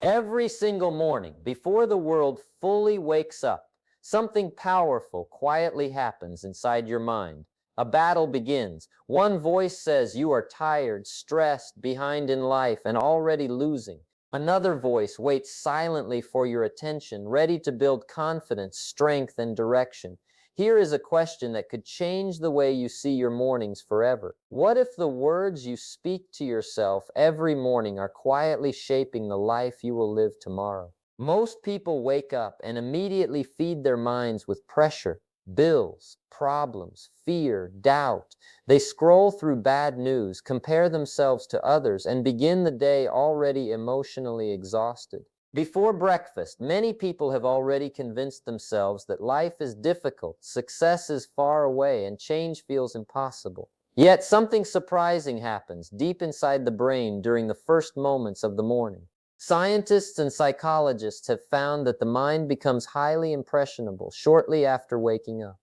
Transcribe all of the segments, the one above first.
Every single morning, before the world fully wakes up, something powerful quietly happens inside your mind. A battle begins. One voice says you are tired, stressed, behind in life, and already losing. Another voice waits silently for your attention, ready to build confidence, strength, and direction. Here is a question that could change the way you see your mornings forever. What if the words you speak to yourself every morning are quietly shaping the life you will live tomorrow? Most people wake up and immediately feed their minds with pressure, bills, problems, fear, doubt. They scroll through bad news, compare themselves to others, and begin the day already emotionally exhausted. Before breakfast, many people have already convinced themselves that life is difficult, success is far away, and change feels impossible. Yet something surprising happens deep inside the brain during the first moments of the morning. Scientists and psychologists have found that the mind becomes highly impressionable shortly after waking up.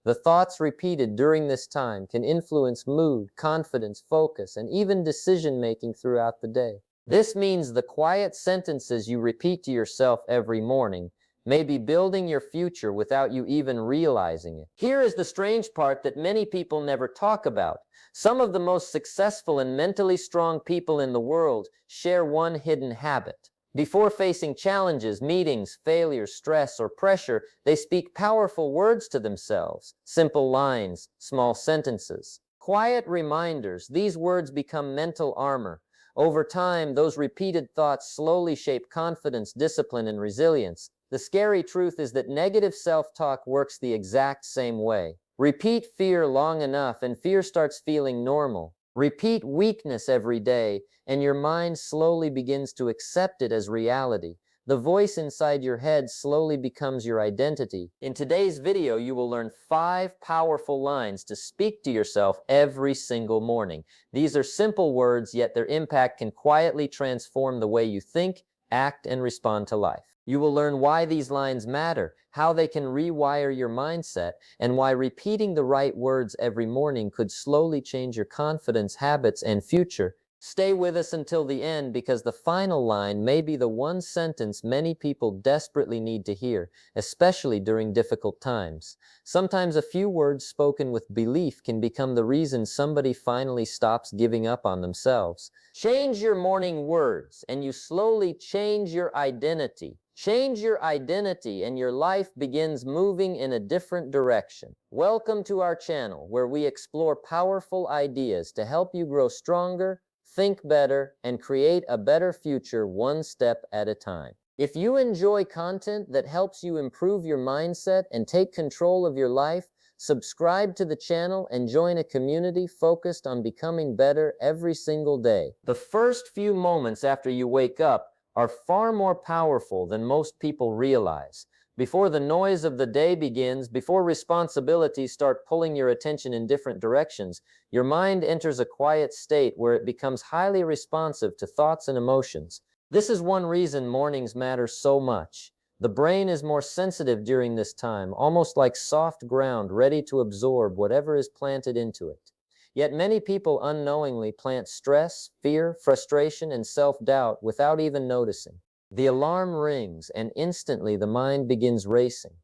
The thoughts repeated during this time can influence mood, confidence, focus, and even decision-making throughout the day. This means the quiet sentences you repeat to yourself every morning may be building your future without you even realizing it. Here is the strange part that many people never talk about. Some of the most successful and mentally strong people in the world share one hidden habit. Before facing challenges, meetings, failures, stress, or pressure, they speak powerful words to themselves. Simple lines, small sentences. Quiet reminders, these words become mental armor. Over time, those repeated thoughts slowly shape confidence, discipline, and resilience. The scary truth is that negative self-talk works the exact same way. Repeat fear long enough and fear starts feeling normal. Repeat weakness every day and your mind slowly begins to accept it as reality. The voice inside your head slowly becomes your identity. In today's video, you will learn 5 powerful lines to speak to yourself every single morning. These are simple words, yet their impact can quietly transform the way you think, act, and respond to life. You will learn why these lines matter, how they can rewire your mindset, and why repeating the right words every morning could slowly change your confidence, habits, and future. Stay with us until the end because the final line may be the one sentence many people desperately need to hear, especially during difficult times. Sometimes a few words spoken with belief can become the reason somebody finally stops giving up on themselves. Change your morning words and you slowly change your identity. Change your identity and your life begins moving in a different direction. Welcome to our channel where we explore powerful ideas to help you grow stronger, think better, and create a better future one step at a time. If you enjoy content that helps you improve your mindset and take control of your life, subscribe to the channel and join a community focused on becoming better every single day. The first few moments after you wake up are far more powerful than most people realize. Before the noise of the day begins, before responsibilities start pulling your attention in different directions, your mind enters a quiet state where it becomes highly responsive to thoughts and emotions. This is one reason mornings matter so much. The brain is more sensitive during this time, almost like soft ground ready to absorb whatever is planted into it. Yet many people unknowingly plant stress, fear, frustration, and self-doubt without even noticing. The alarm rings and instantly the mind begins racing.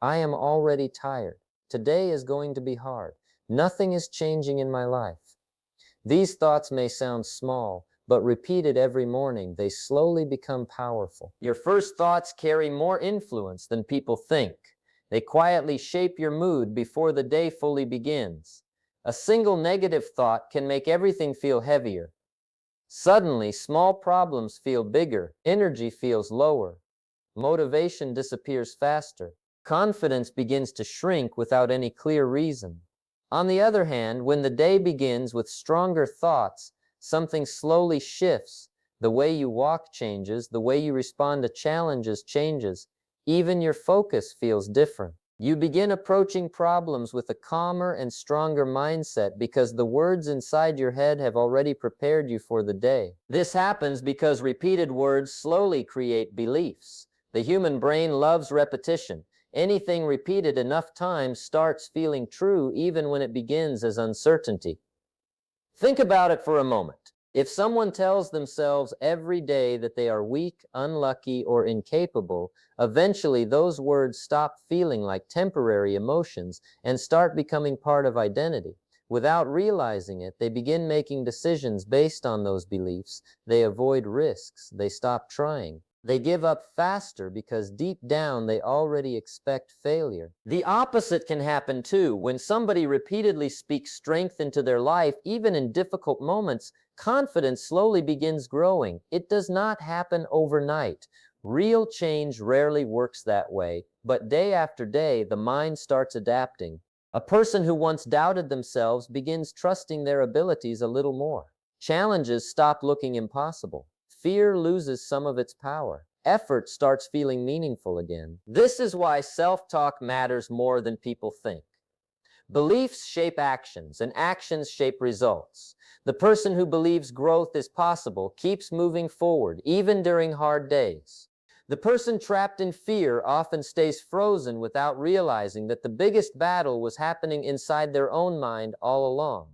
I am already tired. Today is going to be hard. Nothing is changing in my life. These thoughts may sound small, but repeated every morning, they slowly become powerful. Your first thoughts carry more influence than people think. They quietly shape your mood before the day fully begins. A single negative thought can make everything feel heavier. Suddenly, small problems feel bigger, energy feels lower, motivation disappears faster, confidence begins to shrink without any clear reason. On the other hand, when the day begins with stronger thoughts, something slowly shifts. The way you walk changes, the way you respond to challenges changes, even your focus feels different. You begin approaching problems with a calmer and stronger mindset because the words inside your head have already prepared you for the day. This happens because repeated words slowly create beliefs. The human brain loves repetition. Anything repeated enough times starts feeling true even when it begins as uncertainty. Think about it for a moment. If someone tells themselves every day that they are weak, unlucky, or incapable, eventually those words stop feeling like temporary emotions and start becoming part of identity. Without realizing it, they begin making decisions based on those beliefs. They avoid risks. They stop trying. They give up faster because deep down they already expect failure. The opposite can happen too. When somebody repeatedly speaks strength into their life, even in difficult moments, confidence slowly begins growing. It does not happen overnight. Real change rarely works that way, but day after day, the mind starts adapting. A person who once doubted themselves begins trusting their abilities a little more. Challenges stop looking impossible. Fear loses some of its power. Effort starts feeling meaningful again. This is why self-talk matters more than people think. Beliefs shape actions, and actions shape results. The person who believes growth is possible keeps moving forward, even during hard days. The person trapped in fear often stays frozen without realizing that the biggest battle was happening inside their own mind all along.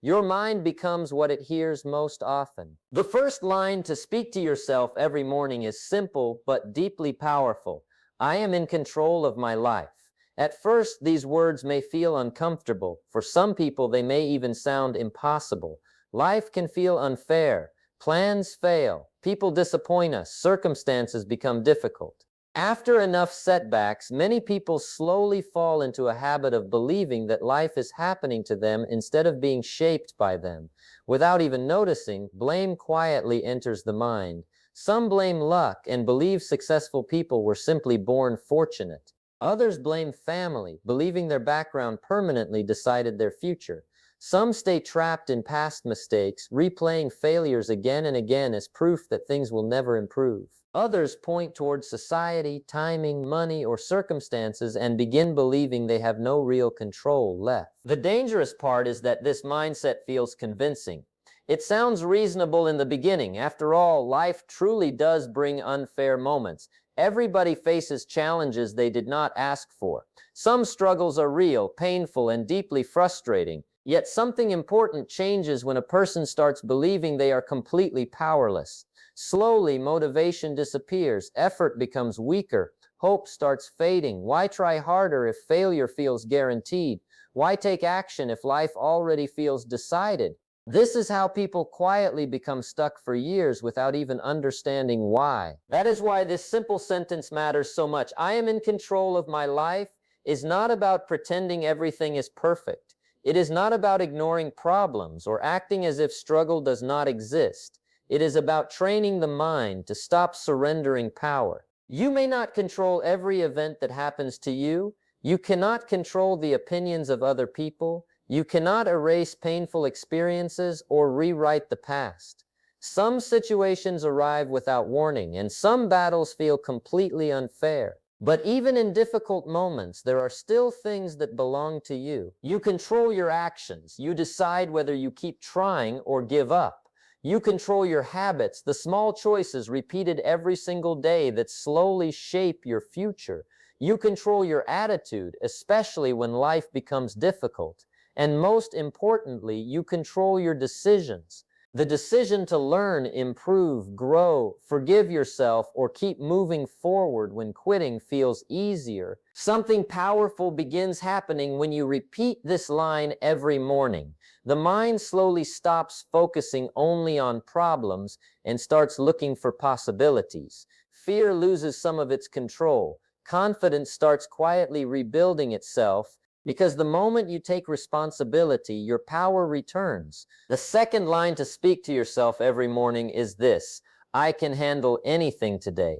Your mind becomes what it hears most often. The first line to speak to yourself every morning is simple but deeply powerful. I am in control of my life. At first, these words may feel uncomfortable. For some people, they may even sound impossible. Life can feel unfair. Plans fail. People disappoint us. Circumstances become difficult. After enough setbacks, many people slowly fall into a habit of believing that life is happening to them instead of being shaped by them. Without even noticing, blame quietly enters the mind. Some blame luck and believe successful people were simply born fortunate. Others blame family, believing their background permanently decided their future. Some stay trapped in past mistakes, replaying failures again and again as proof that things will never improve. Others point towards society, timing, money, or circumstances and begin believing they have no real control left. The dangerous part is that this mindset feels convincing. It sounds reasonable in the beginning. After all, life truly does bring unfair moments. Everybody faces challenges they did not ask for. Some struggles are real, painful, and deeply frustrating. Yet something important changes when a person starts believing they are completely powerless. Slowly, motivation disappears, effort becomes weaker, hope starts fading. Why try harder if failure feels guaranteed? Why take action if life already feels decided? This is how people quietly become stuck for years without even understanding why. That is why this simple sentence matters so much. I am in control of my life is not about pretending everything is perfect. It is not about ignoring problems or acting as if struggle does not exist. It is about training the mind to stop surrendering power. You may not control every event that happens to you. You cannot control the opinions of other people. You cannot erase painful experiences or rewrite the past. Some situations arrive without warning, and some battles feel completely unfair. But even in difficult moments, there are still things that belong to you. You control your actions. You decide whether you keep trying or give up. You control your habits, the small choices repeated every single day that slowly shape your future. You control your attitude, especially when life becomes difficult. And most importantly, you control your decisions. The decision to learn, improve, grow, forgive yourself, or keep moving forward when quitting feels easier. Something powerful begins happening when you repeat this line every morning. The mind slowly stops focusing only on problems and starts looking for possibilities. Fear loses some of its control. Confidence starts quietly rebuilding itself, because the moment you take responsibility, your power returns. The second line to speak to yourself every morning is this: I can handle anything today.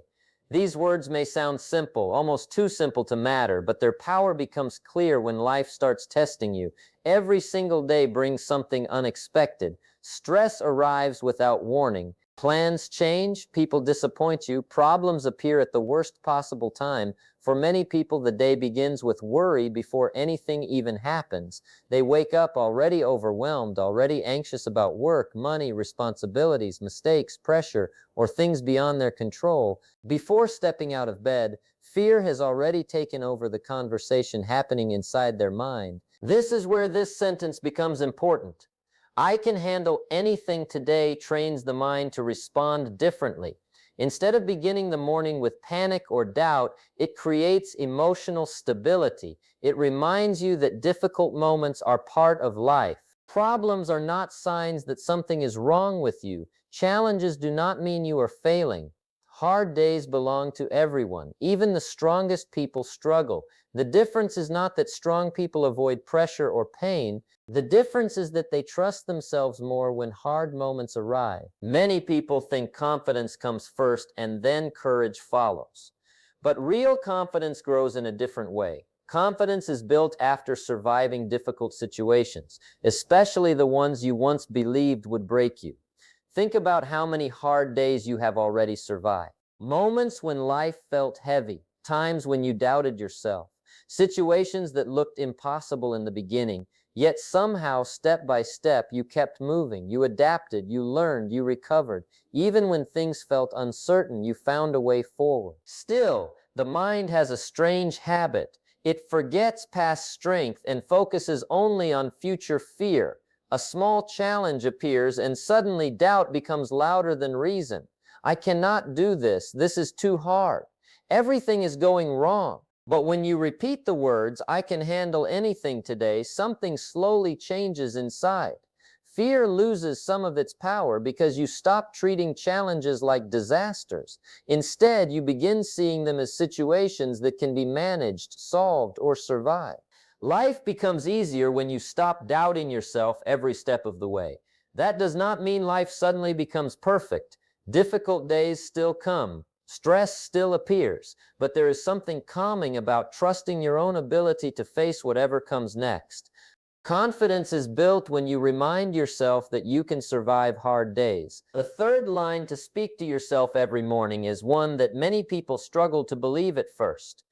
These words may sound simple, almost too simple to matter, but their power becomes clear when life starts testing you. Every single day brings something unexpected. Stress arrives without warning. Plans change, people disappoint you, problems appear at the worst possible time. For many people, the day begins with worry before anything even happens. They wake up already overwhelmed, already anxious about work, money, responsibilities, mistakes, pressure, or things beyond their control. Before stepping out of bed, fear has already taken over the conversation happening inside their mind. This is where this sentence becomes important. "I can handle anything today" trains the mind to respond differently. Instead of beginning the morning with panic or doubt, it creates emotional stability. It reminds you that difficult moments are part of life. Problems are not signs that something is wrong with you. Challenges do not mean you are failing. Hard days belong to everyone. Even the strongest people struggle. The difference is not that strong people avoid pressure or pain. The difference is that they trust themselves more when hard moments arrive. Many people think confidence comes first and then courage follows. But real confidence grows in a different way. Confidence is built after surviving difficult situations, especially the ones you once believed would break you. Think about how many hard days you have already survived. Moments when life felt heavy, times when you doubted yourself, situations that looked impossible in the beginning, yet somehow, step by step, you kept moving, you adapted, you learned, you recovered. Even when things felt uncertain, you found a way forward. Still, the mind has a strange habit. It forgets past strength and focuses only on future fear. A small challenge appears and suddenly doubt becomes louder than reason. "I cannot do this. This is too hard. Everything is going wrong." But when you repeat the words, "I can handle anything today," something slowly changes inside. Fear loses some of its power because you stop treating challenges like disasters. Instead, you begin seeing them as situations that can be managed, solved, or survived. Life becomes easier when you stop doubting yourself every step of the way. That does not mean life suddenly becomes perfect. Difficult days still come. Stress still appears, but there is something calming about trusting your own ability to face whatever comes next. Confidence is built when you remind yourself that you can survive hard days. The third line to speak to yourself every morning is one that many people struggle to believe at first.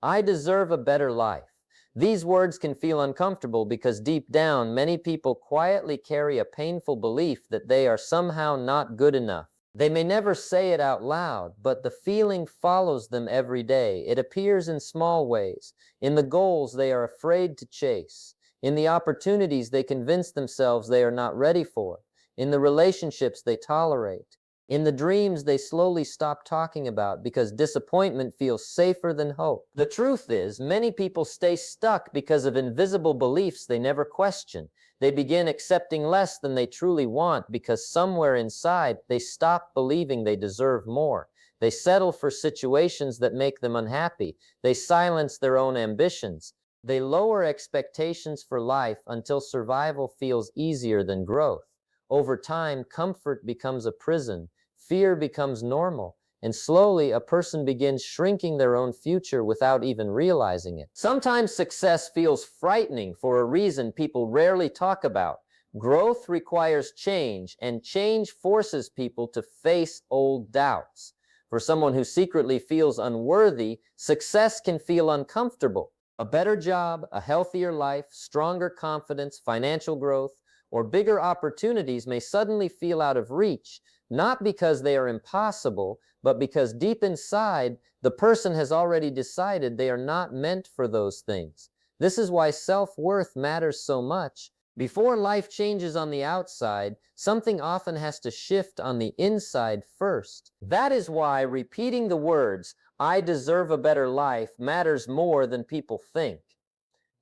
"I deserve a better life." These words can feel uncomfortable because deep down, many people quietly carry a painful belief that they are somehow not good enough. They may never say it out loud, but the feeling follows them every day. It appears in small ways, in the goals they are afraid to chase, in the opportunities they convince themselves they are not ready for, in the relationships they tolerate, in the dreams they slowly stop talking about because disappointment feels safer than hope. The truth is, many people stay stuck because of invisible beliefs they never question. They begin accepting less than they truly want because somewhere inside they stop believing they deserve more. They settle for situations that make them unhappy. They silence their own ambitions. They lower expectations for life until survival feels easier than growth. Over time, comfort becomes a prison, fear becomes normal, and slowly a person begins shrinking their own future without even realizing it. Sometimes success feels frightening for a reason people rarely talk about. Growth requires change, and change forces people to face old doubts. For someone who secretly feels unworthy, success can feel uncomfortable. A better job, a healthier life, stronger confidence, financial growth, or bigger opportunities may suddenly feel out of reach, not because they are impossible, but because deep inside, the person has already decided they are not meant for those things. This is why self-worth matters so much. Before life changes on the outside, something often has to shift on the inside first. That is why repeating the words, "I deserve a better life," matters more than people think.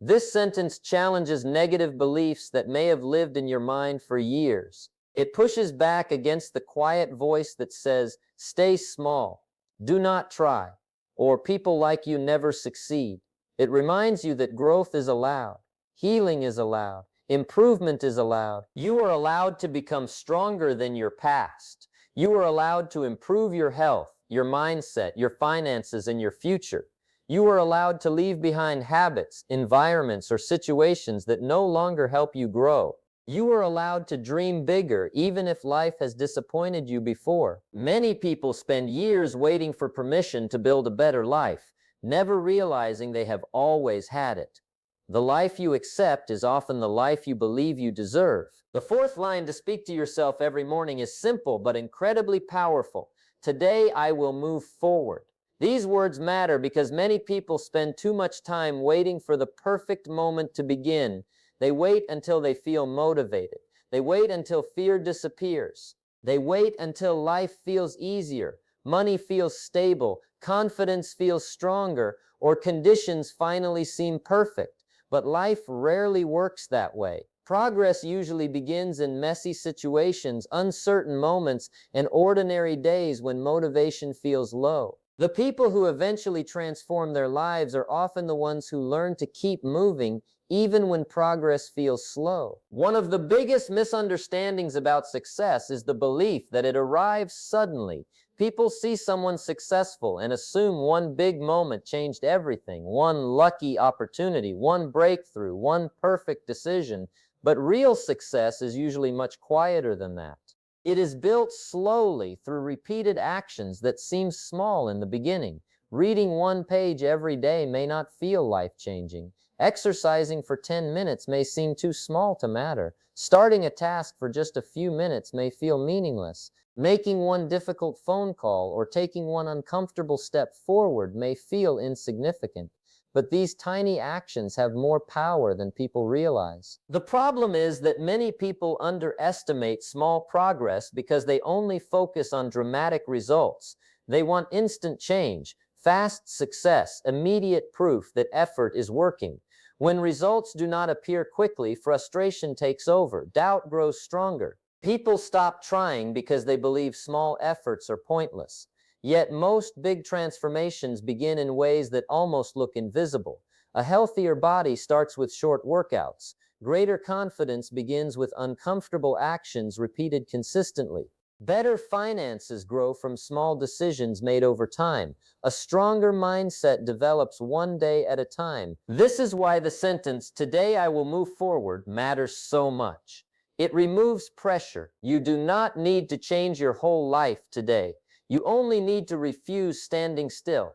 This sentence challenges negative beliefs that may have lived in your mind for years. It pushes back against the quiet voice that says, "Stay small, do not try," or "people like you never succeed." It reminds you that growth is allowed, healing is allowed, improvement is allowed. You are allowed to become stronger than your past. You are allowed to improve your health, your mindset, your finances, and your future. You are allowed to leave behind habits, environments, or situations that no longer help you grow. You are allowed to dream bigger, even if life has disappointed you before. Many people spend years waiting for permission to build a better life, never realizing they have always had it. The life you accept is often the life you believe you deserve. The fourth line to speak to yourself every morning is simple but incredibly powerful. "Today I will move forward." These words matter because many people spend too much time waiting for the perfect moment to begin. They wait until they feel motivated. They wait until fear disappears. They wait until life feels easier, money feels stable, confidence feels stronger, or conditions finally seem perfect. But life rarely works that way. Progress usually begins in messy situations, uncertain moments, and ordinary days when motivation feels low. The people who eventually transform their lives are often the ones who learn to keep moving even when progress feels slow. One of the biggest misunderstandings about success is the belief that it arrives suddenly. People see someone successful and assume one big moment changed everything, one lucky opportunity, one breakthrough, one perfect decision. But real success is usually much quieter than that. It is built slowly through repeated actions that seem small in the beginning. Reading one page every day may not feel life-changing. Exercising for 10 minutes may seem too small to matter. Starting a task for just a few minutes may feel meaningless. Making one difficult phone call or taking one uncomfortable step forward may feel insignificant. But these tiny actions have more power than people realize. The problem is that many people underestimate small progress because they only focus on dramatic results. They want instant change, fast success, immediate proof that effort is working. When results do not appear quickly, frustration takes over, doubt grows stronger. People stop trying because they believe small efforts are pointless. Yet most big transformations begin in ways that almost look invisible. A healthier body starts with short workouts. Greater confidence begins with uncomfortable actions repeated consistently. Better finances grow from small decisions made over time. A stronger mindset develops one day at a time. This is why the sentence, "Today I will move forward," matters so much. It removes pressure. You do not need to change your whole life today. You only need to refuse standing still.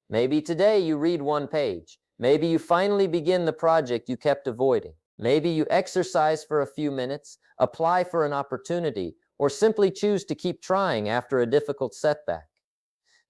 Maybe today you read one page. Maybe you finally begin the project you kept avoiding. Maybe you exercise for a few minutes, apply for an opportunity, or simply choose to keep trying after a difficult setback.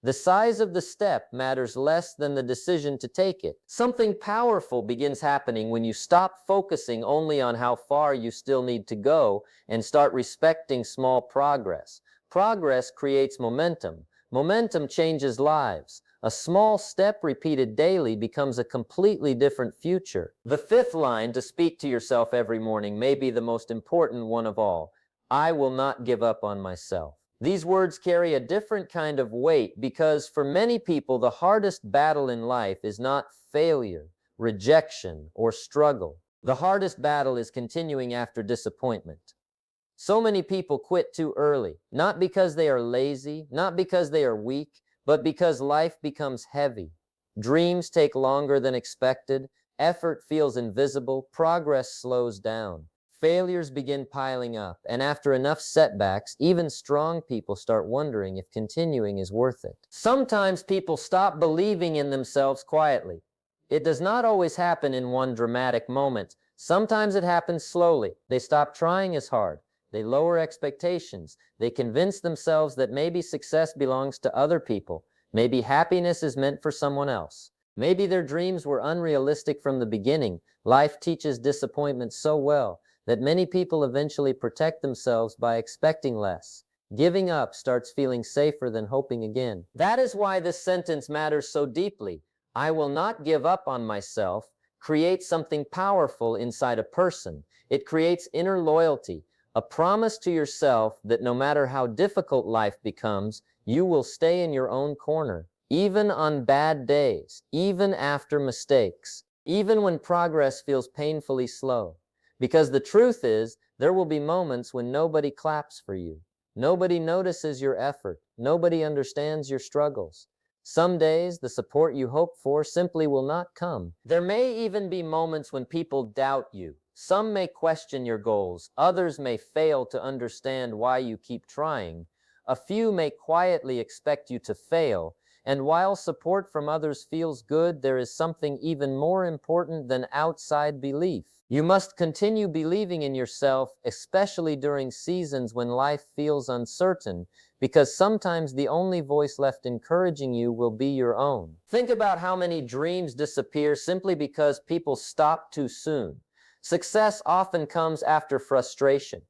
The size of the step matters less than the decision to take it. Something powerful begins happening when you stop focusing only on how far you still need to go and start respecting small progress. Progress creates momentum. Momentum changes lives. A small step repeated daily becomes a completely different future. The fifth line to speak to yourself every morning may be the most important one of all. I will not give up on myself. These words carry a different kind of weight because for many people, the hardest battle in life is not failure, rejection, or struggle. The hardest battle is continuing after disappointment. So many people quit too early, not because they are lazy, not because they are weak, but because life becomes heavy. Dreams take longer than expected, effort feels invisible, progress slows down. Failures begin piling up, and after enough setbacks, even strong people start wondering if continuing is worth it. Sometimes people stop believing in themselves quietly. It does not always happen in one dramatic moment. Sometimes it happens slowly. They stop trying as hard. They lower expectations. They convince themselves that maybe success belongs to other people. Maybe happiness is meant for someone else. Maybe their dreams were unrealistic from the beginning. Life teaches disappointment so well that many people eventually protect themselves by expecting less. Giving up starts feeling safer than hoping again. That is why this sentence matters so deeply. I will not give up on myself creates something powerful inside a person. It creates inner loyalty, a promise to yourself that no matter how difficult life becomes, you will stay in your own corner, even on bad days, even after mistakes, even when progress feels painfully slow. Because the truth is, there will be moments when nobody claps for you. Nobody notices your effort. Nobody understands your struggles. Some days, the support you hope for simply will not come. There may even be moments when people doubt you. Some may question your goals. Others may fail to understand why you keep trying. A few may quietly expect you to fail. And while support from others feels good, there is something even more important than outside belief. You must continue believing in yourself, especially during seasons when life feels uncertain, because sometimes the only voice left encouraging you will be your own. Think about how many dreams disappear simply because people stop too soon. Success often comes after frustration.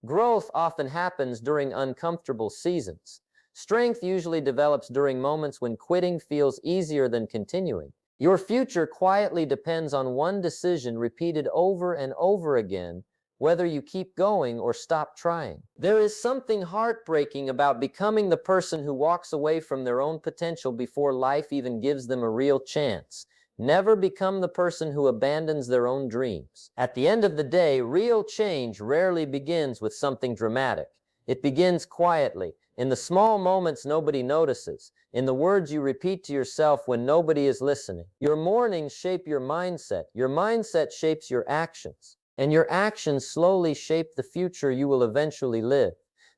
Growth often happens during uncomfortable seasons. Strength usually develops during moments when quitting feels easier than continuing. Your future quietly depends on one decision repeated over and over again, whether you keep going or stop trying. There is something heartbreaking about becoming the person who walks away from their own potential before life even gives them a real chance. Never become the person who abandons their own dreams. At the end of the day, real change rarely begins with something dramatic. It begins quietly, in the small moments nobody notices, in the words you repeat to yourself when nobody is listening. Your mornings shape your mindset shapes your actions, and your actions slowly shape the future you will eventually live.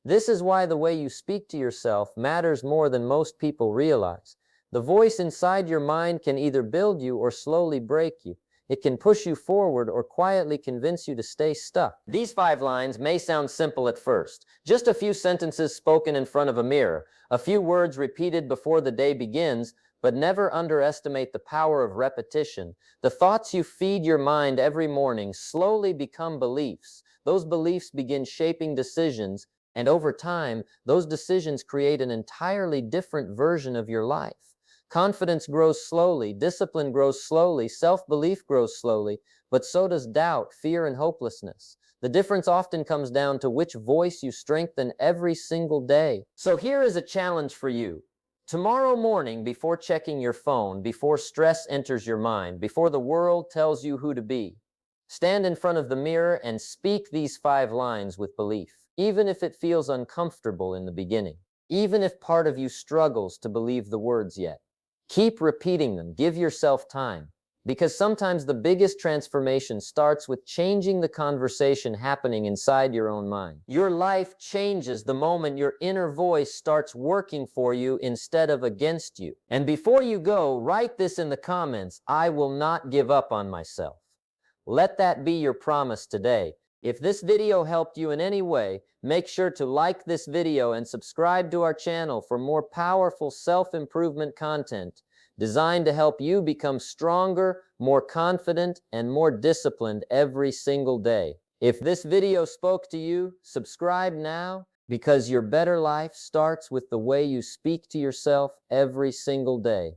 This is why the way you speak to yourself matters more than most people realize. The voice inside your mind can either build you or slowly break you. It can push you forward or quietly convince you to stay stuck. These 5 lines may sound simple at first. Just a few sentences spoken in front of a mirror, a few words repeated before the day begins, but never underestimate the power of repetition. The thoughts you feed your mind every morning slowly become beliefs. Those beliefs begin shaping decisions, and over time, those decisions create an entirely different version of your life. Confidence grows slowly, discipline grows slowly, self-belief grows slowly, but so does doubt, fear, and hopelessness. The difference often comes down to which voice you strengthen every single day. So here is a challenge for you. Tomorrow morning, before checking your phone, before stress enters your mind, before the world tells you who to be, stand in front of the mirror and speak these 5 lines with belief, even if it feels uncomfortable in the beginning, even if part of you struggles to believe the words yet. Keep repeating them. Give yourself time. Because sometimes the biggest transformation starts with changing the conversation happening inside your own mind. Your life changes the moment your inner voice starts working for you instead of against you. And before you go, write this in the comments: I will not give up on myself. Let that be your promise today. If this video helped you in any way, make sure to like this video and subscribe to our channel for more powerful self-improvement content designed to help you become stronger, more confident, and more disciplined every single day. If this video spoke to you, subscribe now, because your better life starts with the way you speak to yourself every single day.